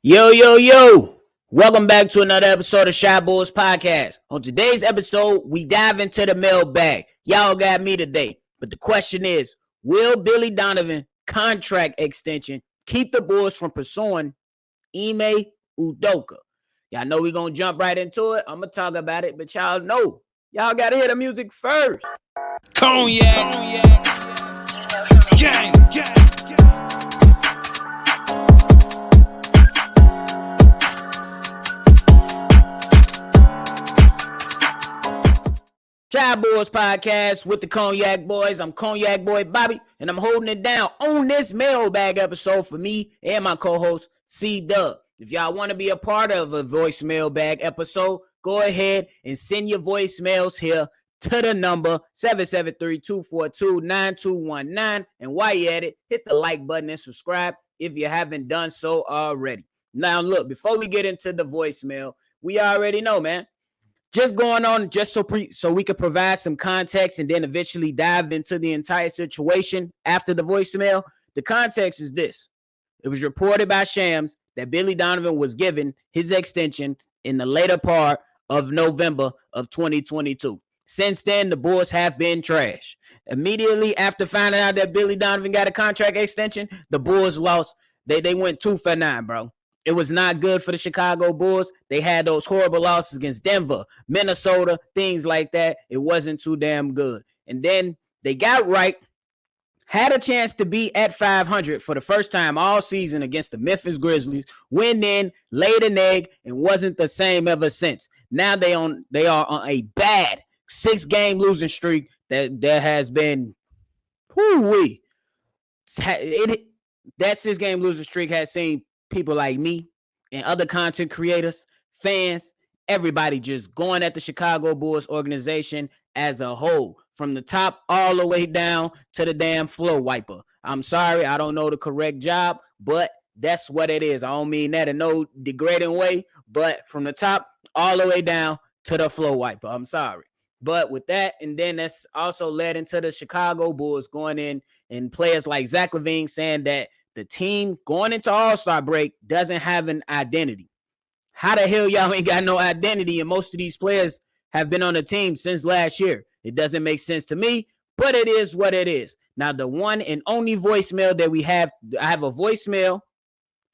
Yo, yo, yo. Welcome back to another episode of Shy Bulls Podcast. On today's episode, we dive into the mailbag. Y'all got me today. But the question is, will Billy Donovan contract extension keep the Bulls from pursuing Ime Udoka? Y'all know we're going to jump right into it. I'm going to talk about it, but y'all know. Y'all got to hear the music first. Cognac. Gang. Shy Bulls Podcast with the Cognac Boys. I'm Cognac Boy Bobby, and I'm holding it down on this mailbag episode for me and my co-host, C-Dub. If y'all want to be a part of a voice mailbag episode, go ahead and send your voicemails here to the number 773-242-9219. And while you're at it, hit the like button and subscribe if you haven't done so already. Now, look, before we get into the voicemail, we already know, man. Just going on just so we could provide some context and then eventually dive into the entire situation after the voicemail. The context is this. It was reported by Shams that Billy Donovan was given his extension in the later part of November of 2022. Since then, the Bulls have been trash. Immediately after finding out that Billy Donovan got a contract extension, the Bulls lost. They went 2-9, bro. It was not good for the Chicago Bulls. They had those horrible losses against Denver, Minnesota, things like that. It wasn't too damn good. And then they got right, had a chance to be at 500 for the first time all season against the Memphis Grizzlies, went in, laid an egg, and wasn't the same ever since. Now they are on a bad 6-game losing streak that has been, that 6-game losing streak has seen people like me and other content creators, fans, everybody just going at the Chicago Bulls organization as a whole, from the top all the way down to the damn floor wiper. I'm sorry, I don't know the correct job, but that's what it is. I don't mean that in no degrading way, but from the top all the way down to the floor wiper. I'm sorry. But with that, and then that's also led into the Chicago Bulls going in and players like Zach LaVine saying that the team going into All-Star break doesn't have an identity. How the hell y'all ain't got no identity? And most of these players have been on the team since last year. It doesn't make sense to me, but it is what it is. Now, the one and only voicemail that we have, I have a voicemail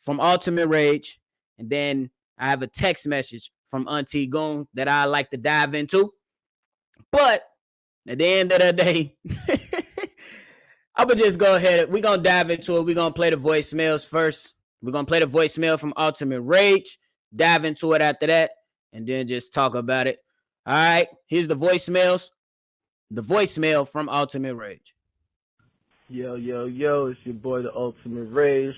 from Ultimate Rage, and then I have a text message from Auntie Goon that I like to dive into. But at the end of the day, I'm going to just go ahead. We're going to dive into it. We're going to play the voicemails first. We're going to play the voicemail from Ultimate Rage, dive into it after that, and then just talk about it. All right, here's the voicemails. The voicemail from Ultimate Rage. Yo, it's your boy, the Ultimate Rage.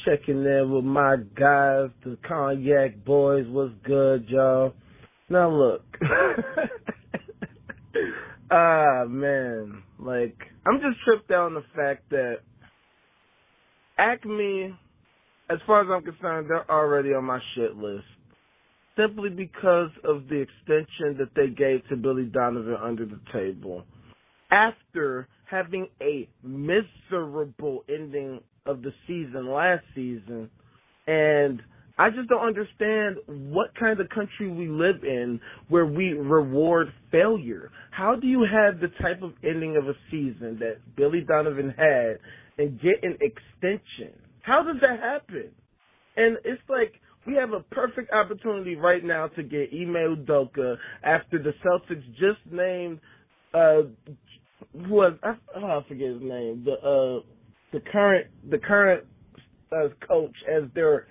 Checking in with my guys, the Cognac Boys. What's good, y'all? Now, look. Man. Like, I'm just tripped out on the fact that Acme, as far as I'm concerned, they're already on my shit list. Simply because of the extension that they gave to Billy Donovan under the table. After having a miserable ending of the season last season, and I just don't understand what kind of country we live in where we reward failure. How do you have the type of ending of a season that Billy Donovan had and get an extension? How does that happen? And it's like we have a perfect opportunity right now to get Ime Udoka after the Celtics just named I forget his name, the current coach as their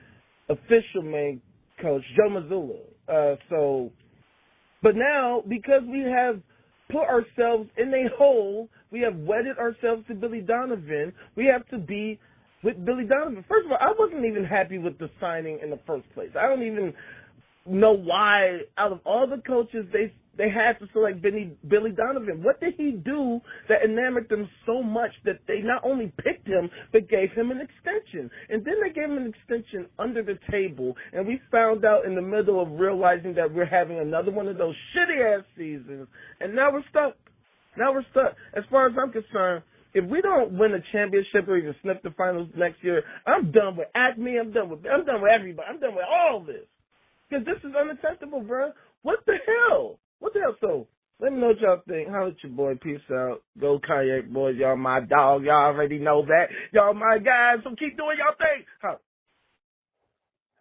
official main coach, Joe Mazzulla. But now, because we have put ourselves in a hole, we have wedded ourselves to Billy Donovan, we have to be with Billy Donovan. First of all, I wasn't even happy with the signing in the first place. I don't even know why, out of all the coaches, they had to select Billy Donovan. What did he do that enamored them so much that they not only picked him, but gave him an extension? And then they gave him an extension under the table, and we found out in the middle of realizing that we're having another one of those shitty-ass seasons, and now we're stuck. As far as I'm concerned, if we don't win a championship or even sniff the finals next year, I'm done with Acme. I'm done with everybody. I'm done with all this. Because this is unacceptable, bro. What the hell? So, let me know what y'all think. Holla at your boy. Peace out. Go Kayak boys. Y'all my dog. Y'all already know that. Y'all my guys. So keep doing y'all thing. Holla.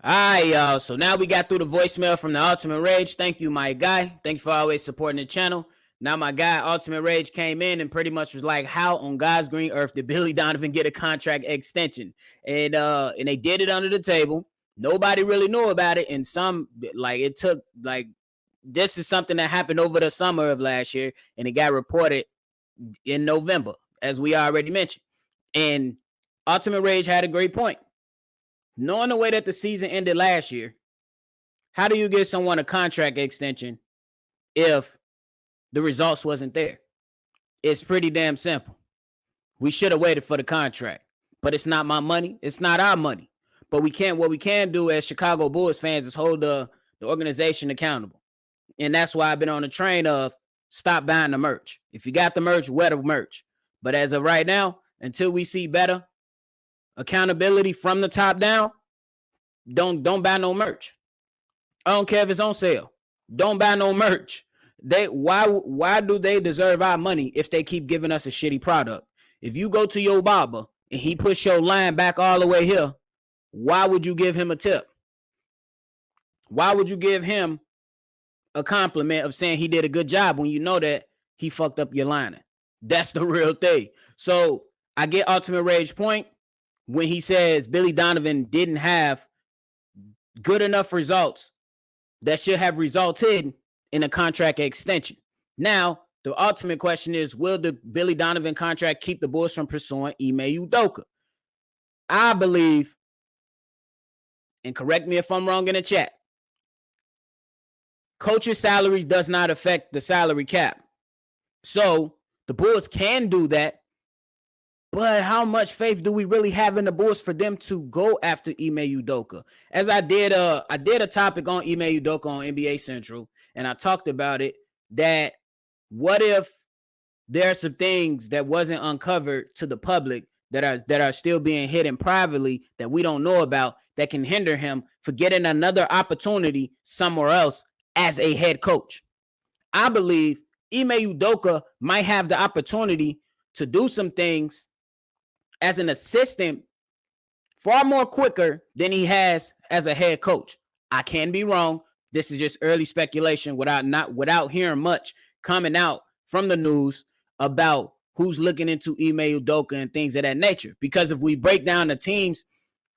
All right, y'all. So now we got through the voicemail from the Ultimate Rage. Thank you, my guy. Thank you for always supporting the channel. Now my guy, Ultimate Rage, came in and pretty much was like, how on God's green earth did Billy Donovan get a contract extension? And they did it under the table. Nobody really knew about it. And this is something that happened over the summer of last year, and it got reported in November, as we already mentioned. And Ultimate Rage had a great point. Knowing the way that the season ended last year, how do you give someone a contract extension if the results wasn't there? It's pretty damn simple. We should have waited for the contract, but it's not my money. It's not our money. But what we can do as Chicago Bulls fans is hold the organization accountable. And that's why I've been on the train of stop buying the merch. If you got the merch, wear the merch. But as of right now, until we see better accountability from the top down, don't buy no merch. I don't care if it's on sale. Don't buy no merch. Why do they deserve our money if they keep giving us a shitty product? If you go to your barber and he push your line back all the way here, why would you give him a tip? Why would you give him a compliment of saying he did a good job when you know that he fucked up your lining? That's the real thing. So I get Ultimate Rage point when he says Billy Donovan didn't have good enough results that should have resulted in a contract extension. Now, the ultimate question is, will the Billy Donovan contract keep the Bulls from pursuing Ime Udoka? I believe, and correct me if I'm wrong in the chat, coach's salary does not affect the salary cap. So the Bulls can do that, but how much faith do we really have in the Bulls for them to go after Ime Udoka? As I did a topic on Ime Udoka on NBA Central, and I talked about it, that what if there are some things that wasn't uncovered to the public that are still being hidden privately that we don't know about that can hinder him for getting another opportunity somewhere else as a head coach? I believe Ime Udoka might have the opportunity to do some things as an assistant far more quicker than he has as a head coach. I can be wrong. This is just early speculation without hearing much coming out from the news about who's looking into Ime Udoka and things of that nature. Because if we break down the teams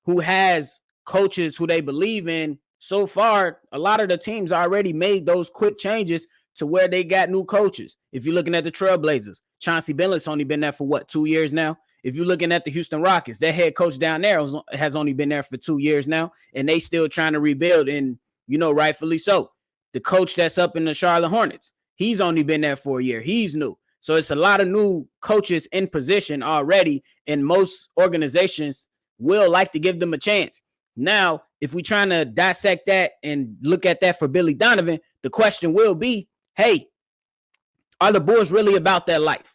who has coaches who they believe in, so far, a lot of the teams already made those quick changes to where they got new coaches. If you're looking at the Trailblazers, Chauncey Billups only been there for 2 years now. If you're looking at the Houston Rockets, their head coach down there has only been there for 2 years now, and they still trying to rebuild, and rightfully so. The coach that's up in the Charlotte Hornets, he's only been there for a year. He's new. So it's a lot of new coaches in position already, and most organizations will like to give them a chance. Now, if we're trying to dissect that and look at that for Billy Donovan, the question will be, hey, are the Bulls really about that life?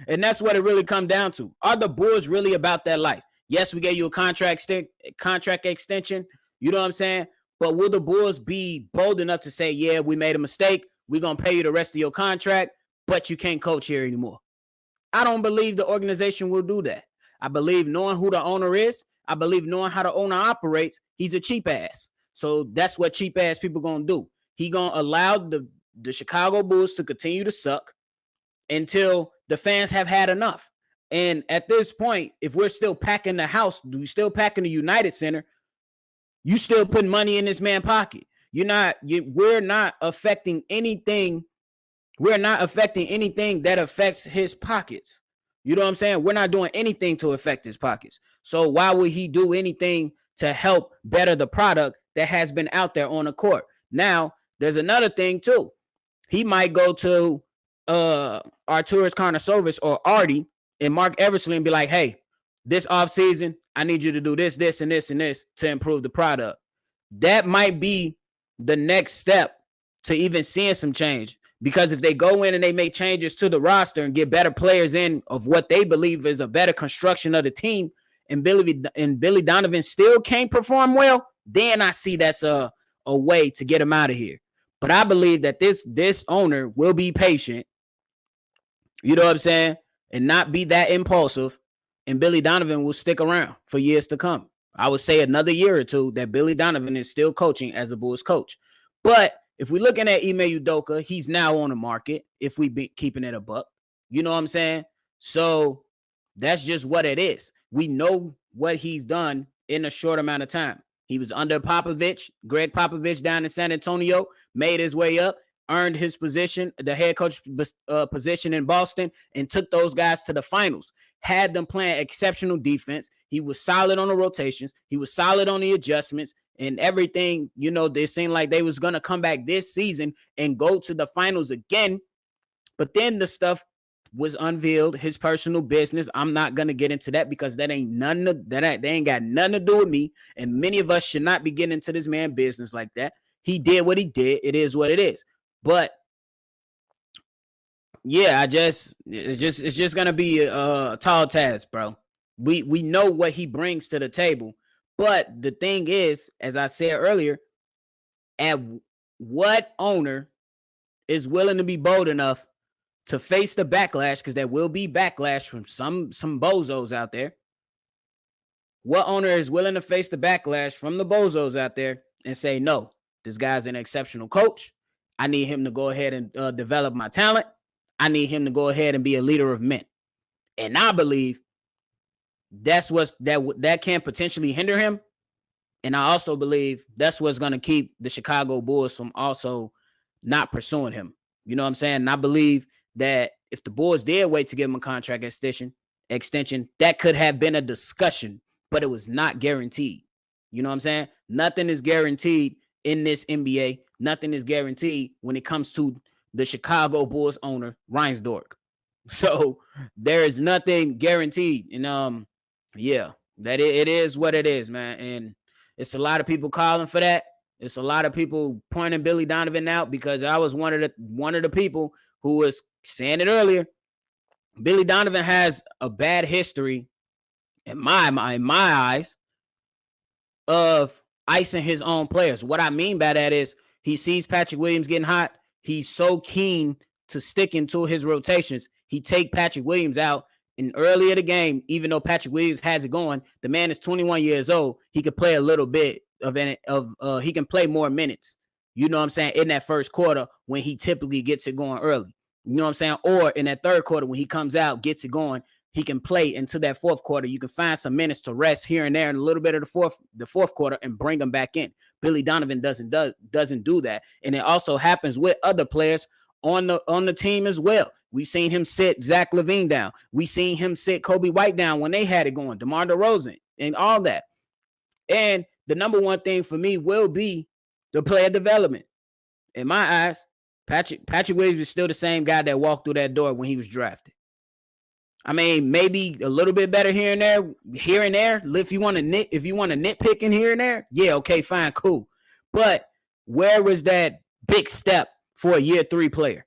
And that's what it really comes down to. Are the Bulls really about that life? Yes, we gave you a contract extension. You know what I'm saying? But will the Bulls be bold enough to say, yeah, we made a mistake. We're going to pay you the rest of your contract, but you can't coach here anymore? I don't believe the organization will do that. I believe knowing who the owner is, I believe knowing how the owner operates, he's a cheap ass. So that's what cheap ass people going to do. He going to allow the Chicago Bulls to continue to suck until the fans have had enough. And at this point, if we're still packing the house, we're still packing the United Center, you still putting money in this man's pocket. We're not affecting anything. We're not affecting anything that affects his pockets. You know what I'm saying? We're not doing anything to affect his pockets. So why would he do anything to help better the product that has been out there on the court? Now, there's another thing too. He might go to Arturas Karnisovas or Artie and Mark Eversley and be like, hey, this offseason, I need you to do this, this, and this, and this to improve the product. That might be the next step to even seeing some change. Because if they go in and they make changes to the roster and get better players in of what they believe is a better construction of the team, and Billy Donovan still can't perform well, then I see that's a way to get him out of here. But I believe that this owner will be patient, you know what I'm saying, and not be that impulsive, and Billy Donovan will stick around for years to come. I would say another year or two that Billy Donovan is still coaching as a Bulls coach. But if we're looking at Ime Udoka, he's now on the market if we be keeping it a buck. You know what I'm saying? So that's just what it is. We know what he's done in a short amount of time. He was under Greg Popovich down in San Antonio, made his way up, earned his position, the head coach position in Boston, and took those guys to the finals. Had them playing exceptional defense. He was solid on the rotations. He was solid on the adjustments and everything. You know, they seemed like they was going to come back this season and go to the finals again. But then the stuff was unveiled, his personal business. I'm not going to get into that because that ain't they ain't got nothing to do with me. And many of us should not be getting into this man's business like that. He did what he did. It is what it is. But yeah, it's just gonna be a tall task, bro. We know what he brings to the table, but the thing is, as I said earlier, at what owner is willing to be bold enough to face the backlash, because there will be backlash from some bozos out there. What owner is willing to face the backlash from the bozos out there and say, no, this guy's an exceptional coach. I need him to go ahead and develop my talent. I need him to go ahead and be a leader of men. And I believe that's that can potentially hinder him. And I also believe that's what's going to keep the Chicago Bulls from also not pursuing him. You know what I'm saying? And I believe that if the Bulls did wait to give him a contract extension, that could have been a discussion, but it was not guaranteed. You know what I'm saying? Nothing is guaranteed in this NBA. Nothing is guaranteed when it comes to the Chicago Bulls owner, Reinsdorf. So there is nothing guaranteed. And yeah, that it is what it is, man. And it's a lot of people calling for that. It's a lot of people pointing Billy Donovan out because I was one of the people who was saying it earlier. Billy Donovan has a bad history in my eyes of icing his own players. What I mean by that is he sees Patrick Williams getting hot. He's so keen to stick into his rotations. He take Patrick Williams out in early of the game, even though Patrick Williams has it going. The man is 21 years old. He could play a little bit he can play more minutes. You know what I'm saying? In that first quarter when he typically gets it going early. You know what I'm saying? Or in that third quarter when he comes out, gets it going, he can play into that fourth quarter. You can find some minutes to rest here and there in a little bit of the fourth quarter and bring them back in. Billy Donovan doesn't do that. And it also happens with other players on the team as well. We've seen him sit Zach LaVine down. We've seen him sit Kobe White down when they had it going, DeMar DeRozan and all that. And the number one thing for me will be the player development. In my eyes, Patrick Williams is still the same guy that walked through that door when he was drafted. I mean, maybe a little bit better here and there. If you want to nitpick in here and there, yeah, okay, fine, cool. But where was that big step for a year 3 player?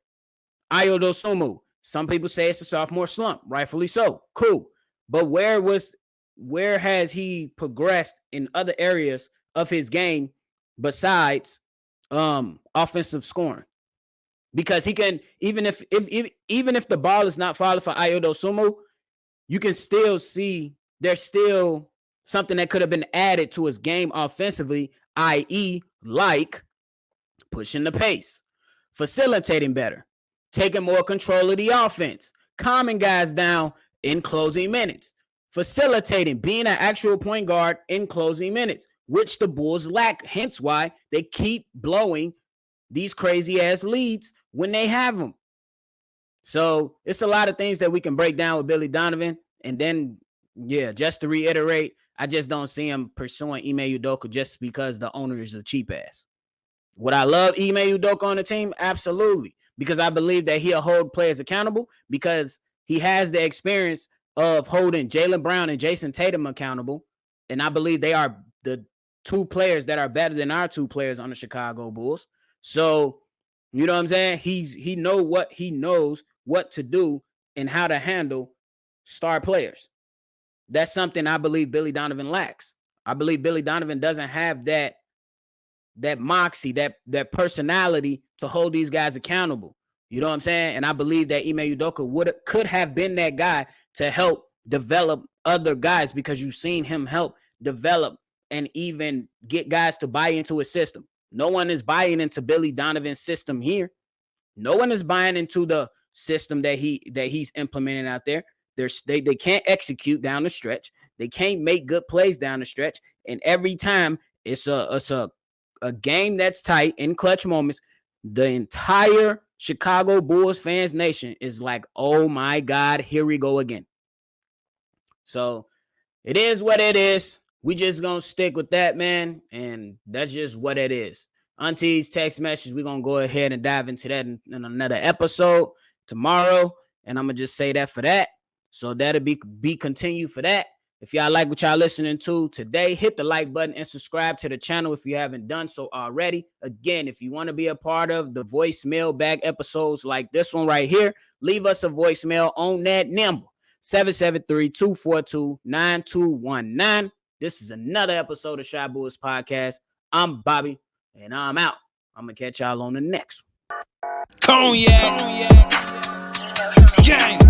Ayo Dosunmu. Some people say it's a sophomore slump, rightfully so. Cool. But where has he progressed in other areas of his game besides offensive scoring? Because he can, even if the ball is not falling for Ayo Dosunmu, you can still see there's still something that could have been added to his game offensively, i.e., like pushing the pace, facilitating better, taking more control of the offense, calming guys down in closing minutes, facilitating, being an actual point guard in closing minutes, which the Bulls lack. Hence why they keep blowing these crazy ass leads when they have them. So it's a lot of things that we can break down with Billy Donovan. And then, yeah, just to reiterate, I just don't see him pursuing Ime Udoka just because the owner is a cheap ass. Would I love Ime Udoka on the team? Absolutely. Because I believe that he'll hold players accountable because he has the experience of holding Jaylen Brown and Jason Tatum accountable. And I believe they are the 2 players that are better than our 2 players on the Chicago Bulls. So You know what I'm saying? He knows what to do and how to handle star players. That's something I believe Billy Donovan lacks. I believe Billy Donovan doesn't have that moxie, that personality to hold these guys accountable. You know what I'm saying? And I believe that Ime Udoka could have been that guy to help develop other guys, because you've seen him help develop and even get guys to buy into his system. No one is buying into Billy Donovan's system here. No one is buying into the system that he's implementing out there. They can't execute down the stretch. They can't make good plays down the stretch. And every time it's a game that's tight in clutch moments, the entire Chicago Bulls fans nation is like, oh my God, here we go again. So it is what it is. We just gonna stick with that, man. And that's just what it is. Auntie's text message, we're gonna go ahead and dive into that in another episode tomorrow. And I'm gonna just say that for that. So that'll be continued for that. If y'all like what y'all listening to today, hit the like button and subscribe to the channel if you haven't done so already. Again, if you want to be a part of the voicemail bag episodes like this one right here, leave us a voicemail on that number, 773-242-9219. This is another episode of Shy Bulls Podcast. I'm Bobby, and I'm out. I'm going to catch y'all on the next one. Cognac. Gang.